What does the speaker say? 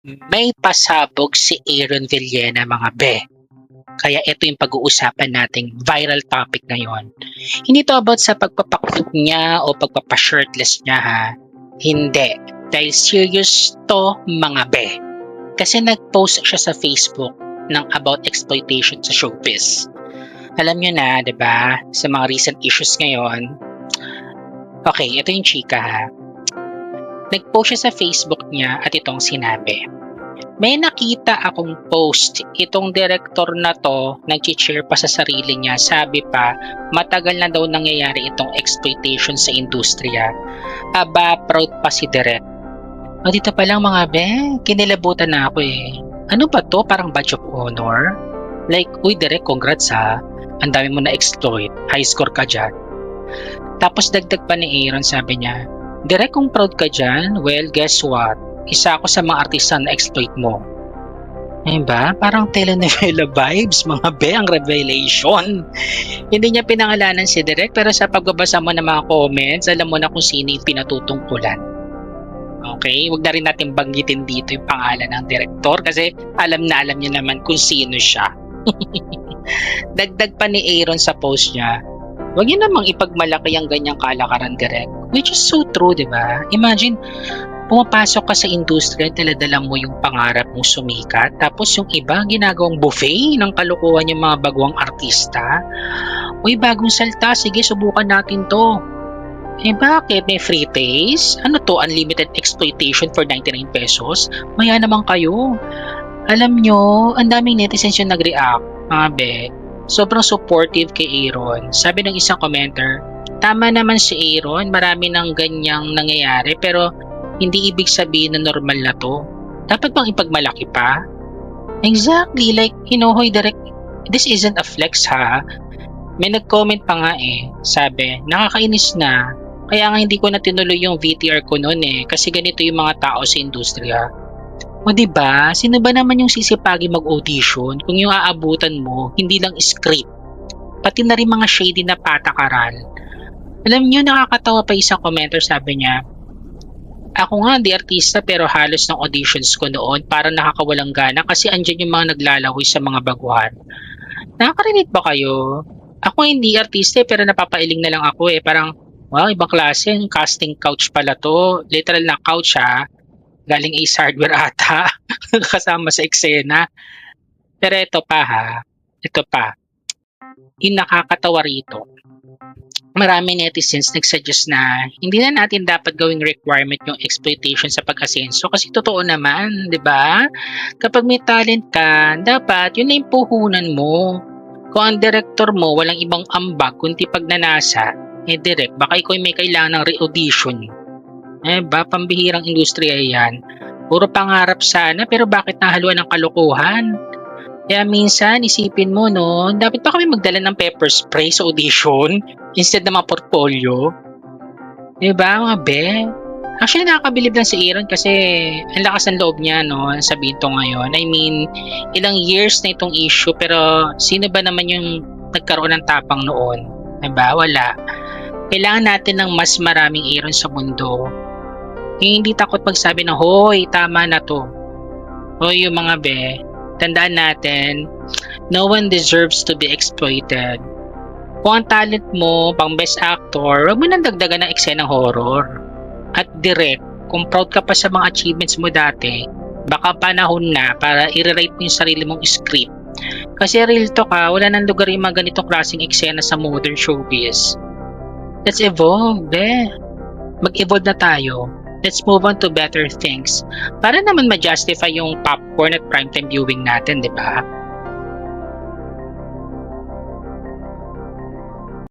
May pasabog si Aaron Villena mga be. Kaya ito yung pag-uusapan nating viral topic ngayon. Hindi to about sa pagpapakyut niya o pagpapashirtless niya ha. Hindi. Dahil serious to mga be. Kasi nag-post siya sa Facebook ng about exploitation sa showbiz. Alam niyo na, 'di ba? Sa mga recent issues ngayon. Okay, ito yung chika ha. Nag-post siya sa Facebook niya at itong sinabi. May nakita akong post, itong director na to, nag-cheer pa sa sarili niya, sabi pa, matagal na daw nangyayari itong exploitation sa industriya. Aba, proud pa si Direk. O dito pa lang mga be, kinilabutan na ako eh. Ano ba to? Parang badge of honor? Like, uy Direk, congrats ha. Ang dami mo na-exploit, high score ka dyan. Tapos dagdag pa ni Aaron, sabi niya, Direk, kung proud ka dyan, well, guess what? Isa ako sa mga artista na exploit mo. Ayun ba? Parang telenovela vibes, mga be, ang revelation. Hindi niya pinangalanan si Direk, pero sa pagbabasa mo ng mga comments, alam mo na kung sino yung pinatutungkulan. Okay? Huwag na rin natin banggitin dito yung pangalan ng direktor kasi alam niya naman kung sino siya. Dagdag pa ni Aaron sa post niya, huwag niyo namang ipagmalaki ang ganyang kalakaran, Direk. Which is so true, di ba? Imagine, pumapasok ka sa industriya, daladala mo yung pangarap mong sumikat, tapos yung iba, ginagawang buffet ng kalukuhan yung mga bagong artista. Uy, bagong salta, sige, subukan natin to. Eh bakit? May free taste? Ano to? Unlimited exploitation for 99 pesos? Maya naman kayo. Alam nyo, ang daming netizens yung nag-react, mga be. Sobrang supportive kay Aaron. Sabi ng isang commenter, tama naman si Aaron, marami ng ganyang nangyayari pero hindi ibig sabihin na normal na to. Dapat bang ipagmalaki pa? Exactly, like, hoy Direk, this isn't a flex ha. May nag-comment pa nga eh, sabi, nakakainis na. Kaya nga hindi ko na tinuloy yung VTR ko noon eh, kasi ganito yung mga tao sa industriya. O diba, sino ba naman yung sisipagi mag-audition kung yung aabutan mo, hindi lang script, pati na rin mga shady na patakaran. Alam niyo, nakakatawa pa isang commenter, sabi niya, ako nga di artista pero halos ng auditions ko noon parang nakakawalang gana kasi andyan yung mga naglalahoy sa mga baguhan. Nakakarinig ba kayo? Ako hindi artista pero napapailing na lang ako eh. Parang, wow, ibang klase, casting couch pala to. Literal na couch ha. Galing Ace Hardware ata. Kasama sa eksena. Pero ito pa ha. Ito pa. Yung nakakatawa rito. Marami netizens nagsuggest na hindi na natin dapat gawing requirement yung exploitation sa pag-asenso kasi totoo naman, di ba? Kapag may talent ka, dapat yun na yung puhunan mo. Kung ang director mo walang ibang ambag kundi pagnanasa, direct, baka ikaw may kailangan ng re-audition. Ba, pambihirang industriya yan. Puro pangarap sana pero bakit nahaluan ng kalokohan? Kaya minsan, isipin mo, no, dapat pa kami magdala ng pepper spray sa audition instead ng mga portfolio. Diba, mga be? Actually, nakakabilib lang si Aaron kasi ang lakas ng loob niya, no, sabihin to ngayon. I mean, ilang years na itong issue pero sino ba naman yung nagkaroon ng tapang noon? Diba? Wala. Kailangan natin ng mas maraming Aaron sa mundo. Yung hindi takot magsabi na, hoy, tama na to. Hoy, yung mga be, tandaan natin, no one deserves to be exploited. Kung ang talent mo, pang best actor, huwag mo nang dagdagan ng eksenang horror. At direct, kung proud ka pa sa mga achievements mo dati, baka panahon na para i-rewrite mo yung sarili mong script. Kasi real talk ha, wala nang lugar yung mga ganitong klaseng eksena sa modern showbiz. Let's evolve, mag-evolve na tayo. Let's move on to better things. Para naman ma-justify yung popcorn at primetime viewing natin, di ba?